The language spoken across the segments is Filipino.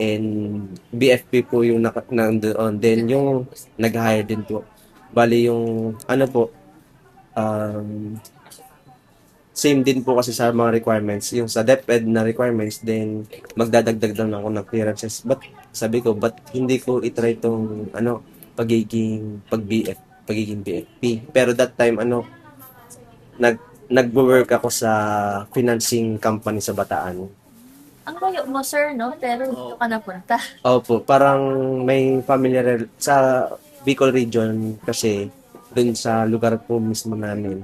and BFP po yung nandoon. Then yung nag-hire din po. Bali yung ano po, um, same din po kasi sa mga requirements. Yung sa DepEd na requirements, then magdadagdag lang ako ng clearances. But sabi ko, but hindi ko itry itong ano, pagiging BFP. Pero that time, ano, nag, nagwo-work ako sa financing company sa Bataan. Ang layo mo, sir, no? Pero dito ka napunta. Opo, parang may familiar sa Bicol region kasi dun sa lugar po mismo namin.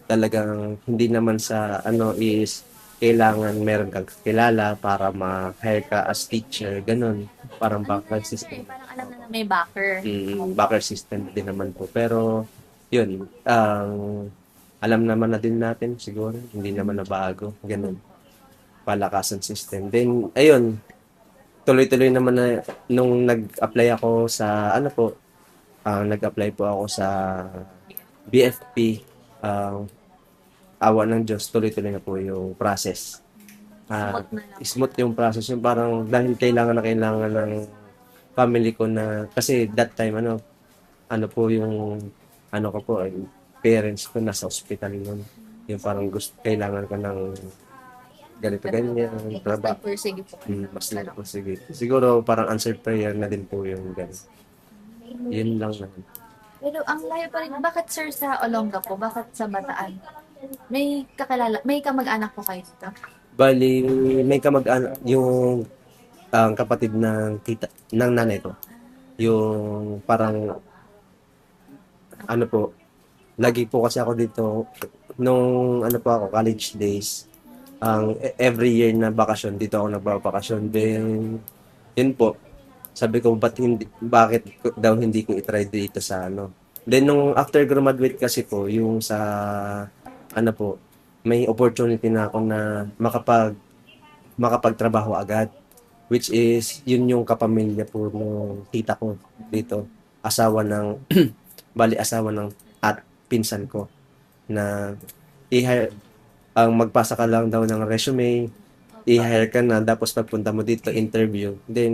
Talagang hindi naman sa ano is kailangan meron kang kakilala para ma-hire ka as teacher, ganun. Parang Ano na backer yan, sir? system. Parang alam na may backer. Backer system din naman po. Pero yun, ang alam naman na din natin siguro, hindi naman na bago, ganun. Palakasan system. Then, ayun, tuloy-tuloy naman na nung nag-apply ako sa ano po, nag-apply po ako sa BFP. ah Awa ng Diyos, tuloy-tuloy na po yung process. Smooth na lang. Smooth yung process. Yung parang dahil kailangan na kailangan ng family ko na, kasi that time, ano po yung, ano ko po, parents ko nasa hospital nun. Yung parang gusto, kailangan ko ng ganito, ganyan, Mas trabaho. nagpursige po kayo ng Mas ano. lang po, sige. Siguro parang answered prayer na din po yung gano'n. Yun lang naman. Pero ang layo pa rin. Bakit, sir, sa Olonga po? Bakit sa Bataan? May kakilala, may kamag-anak po kayo dito? Bali, may kamag-anak, yung ang kapatid ng tita, ng nanay ko. Yung parang, ano po, lagi po kasi ako dito, nung ano po ako, college days, ang every year na bakasyon, dito ako nagbabakasyon. Then, yun po, sabi ko, bakit daw hindi ko itry dito sa ano. Then, nung after graduate kasi po, yung sa, ano po, may opportunity na ako na makapagtrabaho agad. Which is, yun yung kapamilya po ng tita ko dito. Asawa ng, bali asawa ng at pinsan ko na i-hire, ang magpasa ka lang daw ng resume, i-hire ka na, tapos pagpunta mo dito, interview. Then,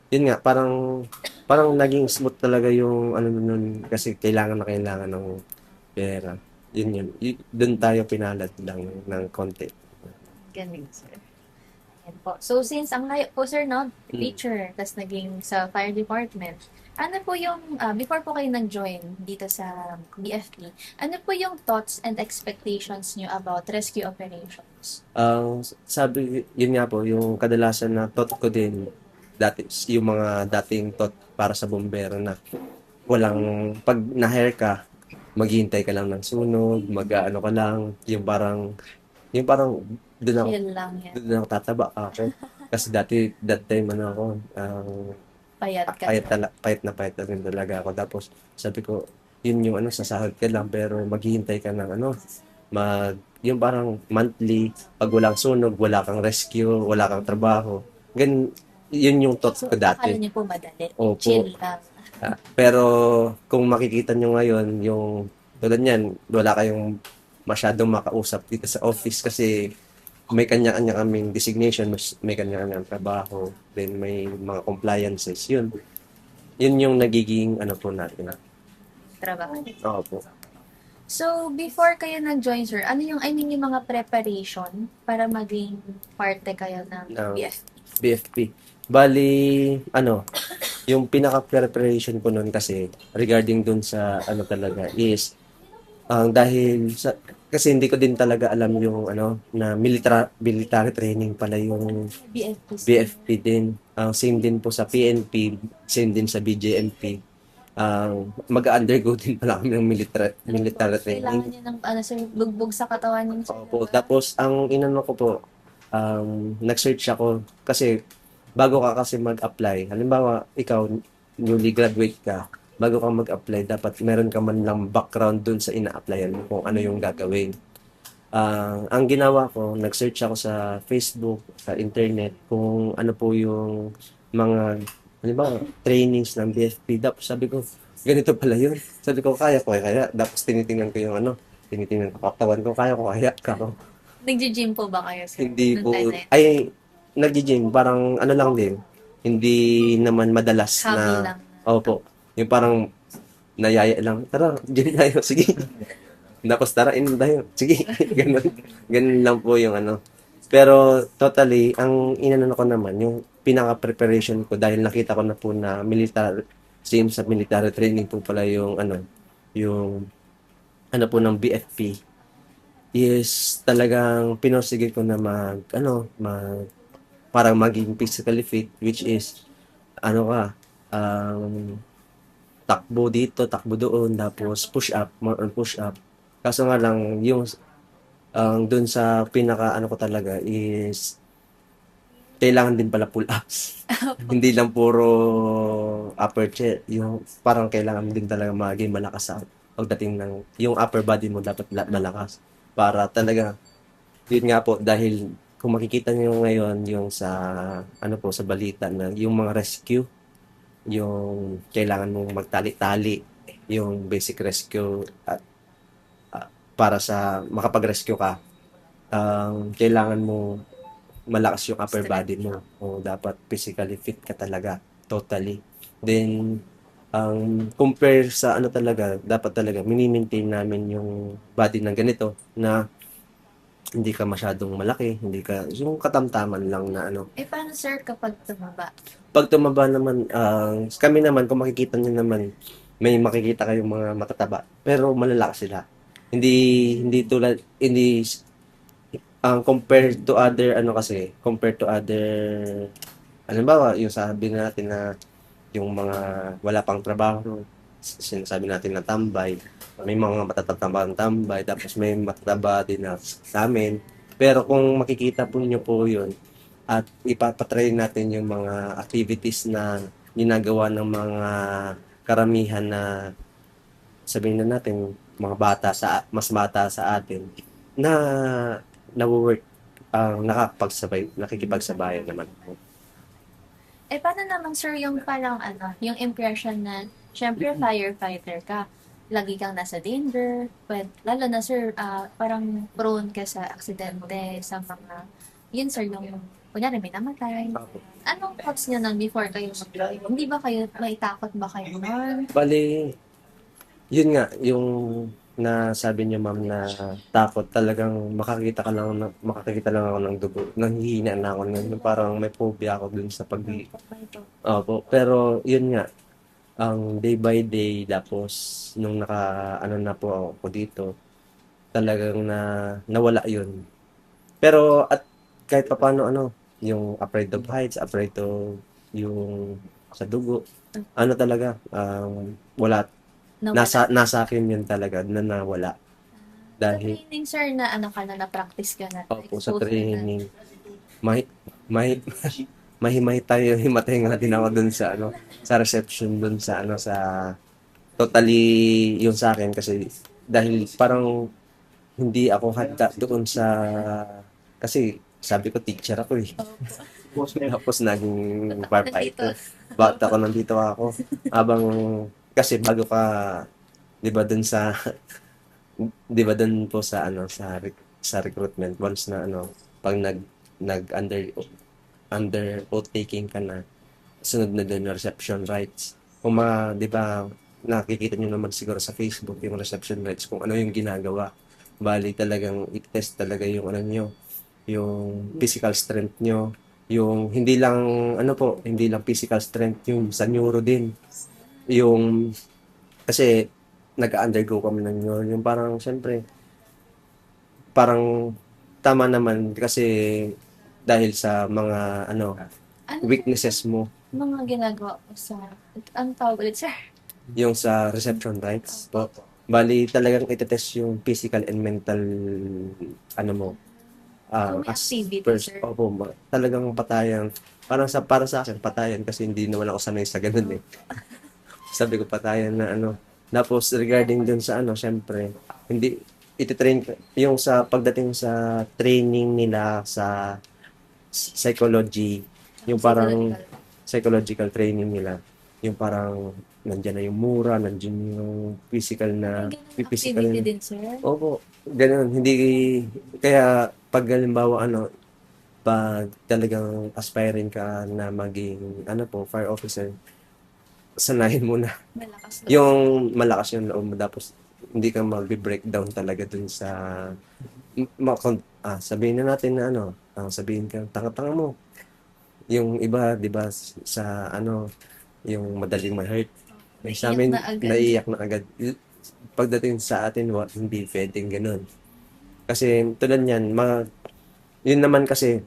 yun nga, parang naging smooth talaga yung ano nun, kasi kailangan na kailangan ng pera. Yun. Doon tayo pinalad lang ng konti. Galing, sir. Yan po. So, since ang layo po, sir, no? Mm. Teacher, tas naging sa fire department. Ano po yung, before po kayo nag-join dito sa BFP, ano po yung thoughts and expectations nyo about rescue operations? Sabi, yun nga po, yung kadalasan na thought ko din, yung mga dating thought para sa bombero na pag na-hire ka, maghihintay ka lang ng sunog, mag-ano ka lang, yung parang, Chill lang yan. doon ako tataba ako. Kasi that time ako, Payat ka payat, na. payat na payat na rin talaga ako. Tapos, sabi ko, yun yung sasahod ka lang, pero maghihintay ka ng yung parang monthly, pag walang sunog, wala kang rescue, wala kang trabaho. Yun yung thoughts So, ko akala dati. nyo po madali. Opo. Chill lang. Pero kung makikita nyo ngayon, yung tulad niyan, wala kayong masyadong makausap dito sa office kasi may kanya-kanya kaming designation, may kanya-kanyang trabaho, then may mga compliances, yun. Yun yung nagiging ano po natin. Trabaho. Opo. So, before kayo nag-join, sir, ano yung, I mean, yung mga preparation para maging parte kayo ng Ng BFP? BFP. Bali, yung pinaka-preparation ko nun kasi regarding dun sa talaga is dahil kasi hindi ko din talaga alam yung na military training pala yung BFP, sir. BFP din. Same din po sa PNP, same din sa BJMP. Mag-undergo din pala kami ng military training. Kailangan nyo ng, ano, sir, bugbog sa katawan nyo, sir, Opo, diba? tapos ang inano ko po, nag-search ako kasi bago ka kasi mag-apply, halimbawa ikaw newly graduate ka, bago ka mag-apply dapat meron ka man lang background dun sa ina-applyan mo kung ano yung gagawin. Ang ginawa ko, nag-search ako sa Facebook, sa internet kung ano po yung mga halimbawa trainings ng BFP. Tapos sabi ko, ganito pala yun. Sabi ko, kaya ko kaya. Tapos tinitingnan ko yung tinitingnan ko katawan ko, kaya ko kaya ka. Nag-gym po ba kayo, sir? Hindi Noong po, time na yun? ay, nag-gym, parang ano lang din. hindi naman madalas Hobby na, lang. opo, yung parang nayaya lang, tara, diyan tayo, sige. Tapos tara, inom tayo, sige. Ganun, ganun lang po yung ano. Pero totally, ang inano ko naman, yung pinaka-preparation ko dahil nakita ko na po na military, same sa military training po pala yung ano, yung ano po ng BFP is talagang pinursige ko na parang maging physically fit, which is ano ka, um, takbo dito, takbo doon, tapos push up, more on push up. Kaso nga lang, yung dun sa pinaka ano ko talaga is kailangan din pala pull ups. Hindi lang puro upper chest, yung parang kailangan din talaga maging malakas sa pagdating ng yung upper body mo dapat malakas para talaga yun nga po dahil kung makikita niyo ngayon yung sa ano po sa balita na yung mga rescue yung kailangan mong magtali-tali yung basic rescue at para sa makapag-rescue ka kailangan mo malakas yung upper Strength. body mo o dapat physically fit ka talaga totally then compare sa ano talaga dapat talaga mini-maintain namin yung body ng ganito na hindi ka masyadong malaki hindi ka yung katamtaman lang na ano Paano sir kapag tumaba? pag tumaba naman kami naman kung makikita niyo naman may makikita kayong mga matataba pero malalaki sila hindi tulad hindi compared to other ano kasi, compared to other halimbawa, yung sabi natin na yung mga wala pang trabaho, sinasabi natin na tambay, may mga matatabang tambay, tapos may matataba din na sa'min. Pero kung makikita po niyo po yun at ipapatry natin yung mga activities na ginagawa ng mga karamihan na sabihin na natin mga bata mas bata sa atin na nawo-work ang nakikipagsabayan naman po. Paano naman sir yung parang ano, yung impression na, syempre firefighter ka, lagi kang nasa danger, but lalo na sir, parang prone ka sa aksidente, sa mga, yun sir, yung, kunyari may namatay. Opo. Anong thoughts niyo nun before kayo mag-join? Hindi ba kayo, may takot ba kayo nun? Bale, yun nga, yung nasabi niyo ma'am na takot talagang makakakita lang ako ng dugo. Nanghihina na ako nun, yung parang may phobia ako dun sa Opo, pero yun nga, ang day by day tapos nung ano na po ako dito, talagang nawala yun. Pero at kahit papaano ano, yung afraid of heights, afraid of yung sa dugo, ano talaga, wala, Nawala. nasa akin yun talaga na nawala. Sa Dahil, training sir na ano ka na, na-practice ka na, opo, sa exposure na. training, may, may, mahimay tayo, himatay nga din ako dun sa ano, sa reception dun sa ano, sa totally yung sa akin kasi dahil parang hindi ako handa doon sa kasi sabi ko teacher ako eh. Tapos naging firefighter. Bakit ako nandito ako? Habang kasi bago ka 'di ba dun sa 'di ba dun po sa ano sa recruitment once na ano pag nag under oath taking ka na sunod na dun yung reception rights. Kung 'di ba nakikita niyo naman siguro sa Facebook yung reception rights kung ano yung ginagawa. Bali talagang i-test talaga yung ano niyo, yung physical strength niyo, yung hindi lang physical strength, yung sa neuro din. Yung kasi nag-undergo kami ng neuro, yung parang siyempre, parang tama naman kasi dahil sa mga Ano weaknesses mo, mga ginagawa ko sa, ang tawag ulit sir? yung sa reception rights po. Bali talagang itetest yung physical and mental ano mo, So, may as activity, first, sir. opo, talagang patayan. Para sa akin, patayan kasi hindi naman ako sanay sa ganun eh. Sabi ko patayan na ano. Tapos regarding dun sa ano, syempre, hindi ititrain yung sa pagdating sa training nila sa psychology, yung parang psychological training nila, yung parang nandiyan na yung mura, nandiyan yung physical na May ganun physical activity din, sir? opo, gano'n. Hindi kaya 'pag halimbawa ano, pag talagang aspiring ka na maging, ano po, fire officer, sanayin mo na Malakas loob. yung malakas yung loob mo, tapos hindi ka magbe-breakdown talaga dun sa, sabihin na natin na ano, sabihin ka, tanga-tanga mo. Yung iba, di ba, sa ano, yung madaling ma-hurt. Eh, sa Naiyak amin, na agad. naiiyak na agad. Pagdating sa atin, hindi pwedeng ganun. Kasi tulad niyan, yun naman kasi,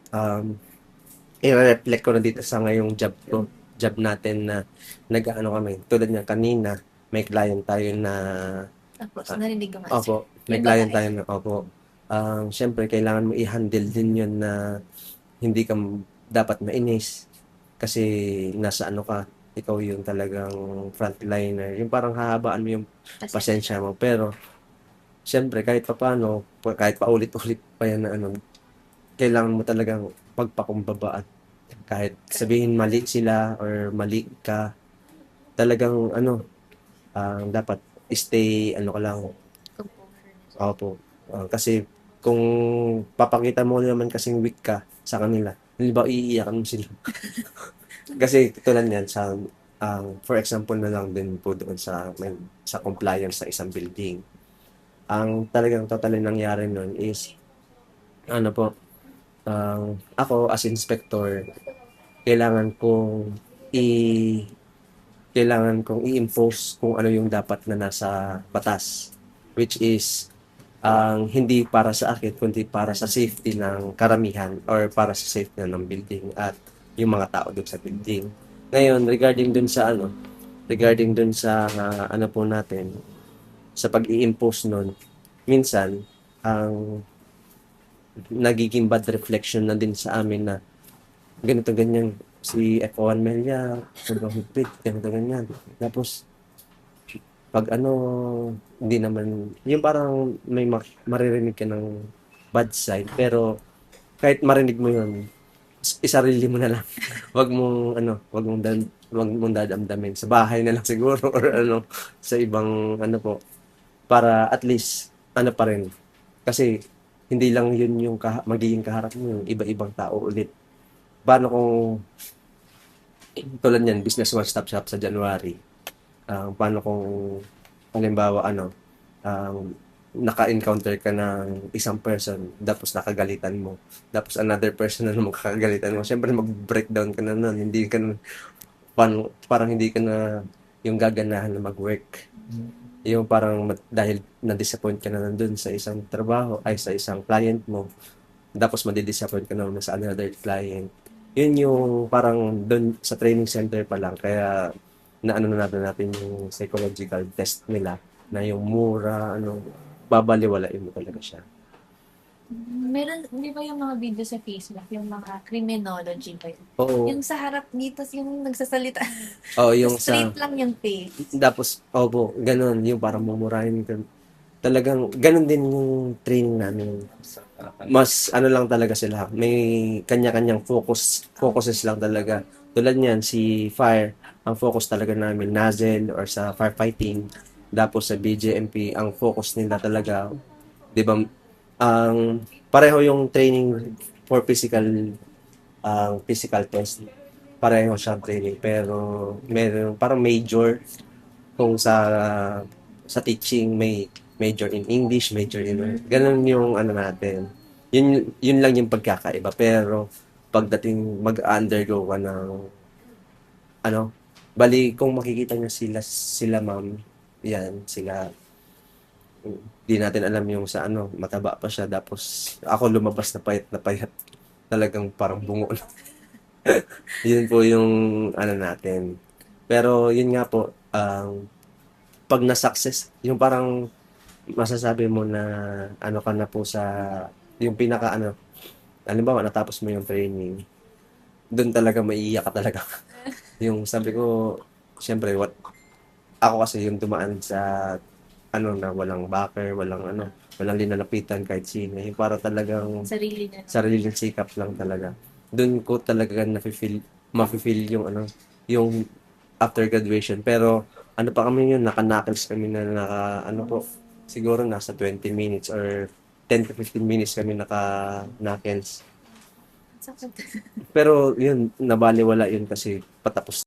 i-reflect ko na dito sa ngayong job ko. Job natin na nag-ano kami. Tulad niya kanina, may client tayo na, Tapos, ah, narinig ko nga, sir. opo, may Yung client babae. tayo na, opo. Siyempre, kailangan mo i-handle din yun na hindi ka dapat mainis. Kasi nasa ano ka, ikaw yung talagang frontliner. Yung parang hahabaan mo yung pasensya Pasensya. mo. Pero, siyempre, kahit pa paano, kahit pa ulit-ulit pa yan na ano, kailangan mo talagang pagpakumbaba at kahit sabihin mali sila or mali ka, talagang ano, dapat stay, ano ka lang, Composure niya, sir. opo. Kasi kung papakita mo naman kasing weak ka sa kanila, hindi ba iiyakan mo sila? Kasi tulad niyan for example na lang din po doon sa compliance sa isang building. Ang talagang totally nangyari nun is, ano po, ako as inspector, kailangan kong i i-impose kung ano yung dapat na nasa batas, which is hindi para sa akin kundi para sa safety ng karamihan or para sa safety na ng building at yung mga tao doon sa building. Ngayon, regarding dun sa ano po natin, sa pag-i-impose nun, minsan, ang nagiging bad reflection na din sa amin na ganito ganyan si F1 Melia, sobrang higpit, ganito ganyan. Tapos, pag ano, hindi naman, yung parang may maririnig ka ng bad side, pero kahit marinig mo yun, isarili mo na lang. Wag mong dadamdamin. Sa bahay na lang siguro or ano, sa ibang ano po, para at least, ano pa rin. Kasi, hindi lang yun yung magiging kaharap mo, yung iba-ibang tao ulit. Paano kung tulad niyan, business one-stop shop sa January. Paano kung halimbawa ano, naka-encounter ka ng isang person tapos nakagalitan mo. Tapos another person na naman kakagalitan mo. Siyempre mag-breakdown ka na nun. Hindi ka na, parang hindi ka na yung gaganahan na mag-work. Yung parang dahil na-disappoint ka na nandun sa isang trabaho, ay sa isang client mo, tapos madi-disappoint ka naman sa another client. Yun yung parang dun sa training center pa lang, kaya naano na natin yung psychological test nila na yung mura, ano, babaliwalain mo talaga siya. Meron, di ba yung mga video sa Facebook, yung mga criminology ba yun? Oo, Yung sa harap dito, yung nagsasalita. oo, Tapos yung straight sa, lang yung face. tapos, opo, ganun, yung parang mumurahin ka. Talagang, ganun din yung training namin. Mas, ano lang talaga sila, may kanya-kanyang focuses lang talaga. Tulad niyan, si Fire, ang focus talaga namin, nozzle or sa firefighting. Tapos sa BJMP, ang focus nila talaga, di ba, pareho yung training for physical test. Pareho siyang training, pero meron parang major kung sa teaching, may major in English, major in ganun yung ano natin. Yun lang yung pagkakaiba, pero pagdating mag-undergo ka ng ano, bali kung makikita niyo sila ma'am, yan sila, di natin alam yung sa ano, mataba pa siya, tapos ako lumabas na payat, talagang parang bungo na. Yun po yung ano natin. Pero yun nga po, pag na-success, yung parang masasabi mo na ano ka na po sa yung pinaka ano, halimbawa natapos mo yung training, dun talaga maiiyak ka talaga. Yung sabi ko, siyempre ako kasi yung dumaan sa ano na walang backer, walang linalapitan kahit sino. Yung para talagang Sarili niya. sariling sikap lang talaga. Dun ko talaga mafe-feel yung ano, yung after graduation. Pero ano pa kami yun, naka-knuckles kami na ano po, siguro nasa 20 minutes or 10 to 15 minutes kami naka-knuckles. Sakit. Pero yun, nabaliwala yun kasi patapos